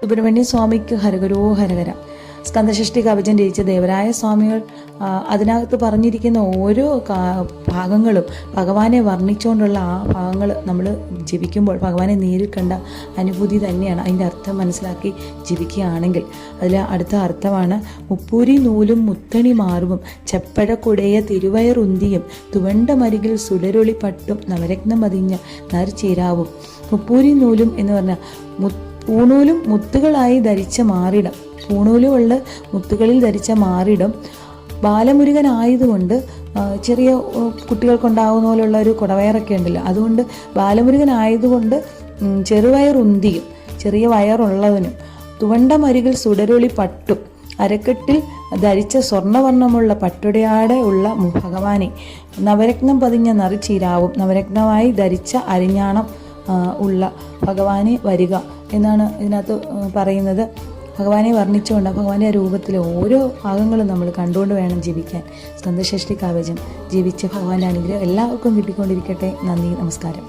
സുബ്രഹ്മണ്യ സ്വാമിക്ക് ഹരഗരോ ഹരഹര. സ്കന്ദഷഷ്ടി കവചം രചിച്ച ദേവരായ സ്വാമികൾ അതിനകത്ത് പറഞ്ഞിരിക്കുന്ന ഓരോ ഭാഗങ്ങളും ഭഗവാനെ വർണ്ണിച്ചുകൊണ്ടുള്ള ആ ഭാഗങ്ങൾ നമ്മൾ ജപിക്കുമ്പോൾ ഭഗവാനെ നേരിൽ കണ്ട അനുഭൂതി തന്നെയാണ്. അതിൻ്റെ അർത്ഥം മനസ്സിലാക്കി ജപിക്കുകയാണെങ്കിൽ അതിൽ അടുത്ത അർത്ഥമാണ്: മുപ്പൂരി നൂലും മുത്തണി മാർവും ചെപ്പഴക്കുടയ തിരുവയറുന്തിയും തുവണ്ട മരികിൽ സുടരൊളി പട്ടും നവരത്നം പതിഞ്ഞ നർചീരാവും. മുപ്പൂരി നൂലും എന്ന് പറഞ്ഞാൽ പൂണൂലും മുത്തുകളായി ധരിച്ച മാറിടം, പൂണൂലുമുള്ള മുത്തുകളിൽ ധരിച്ച മാറിടം. ബാലമുരുകനായതുകൊണ്ട് ചെറിയ കുട്ടികൾക്കുണ്ടാകുന്ന പോലുള്ള ഒരു കുടവയറൊക്കെ ഉണ്ടല്ലോ, അതുകൊണ്ട് ബാലമുരുകനായതുകൊണ്ട് ചെറുവയറുന്തിയും ചെറിയ വയറുള്ളവനും തുവണ്ട മരികിൽ സുടരൊളി പട്ടും അരക്കെട്ടിൽ ധരിച്ച സ്വർണ്ണവർണ്ണമുള്ള പട്ടുടയാടെ ഉള്ള ഭഗവാനെ നവരത്നം പതിഞ്ഞ നറുചീരാവും. നവരത്നമായി ധരിച്ച അരിഞ്ഞാണം ഉള്ള ഭഗവാനെ വരിക എന്നാണ് ഇതിനകത്ത് പറയുന്നത്. ഭഗവാനെ വർണ്ണിച്ചുകൊണ്ട് ഭഗവാന്റെ രൂപത്തിലെ ഓരോ ഭാഗങ്ങളും നമ്മൾ കണ്ടുകൊണ്ട് വേണം ജീവിക്കാൻ. സ്കന്ദഷഷ്ടി കവചം ജീവിച്ച് ഭഗവാന്റെ അനുഗ്രഹം എല്ലാവർക്കും കിട്ടിക്കൊണ്ടിരിക്കട്ടെ. നന്ദി, നമസ്കാരം.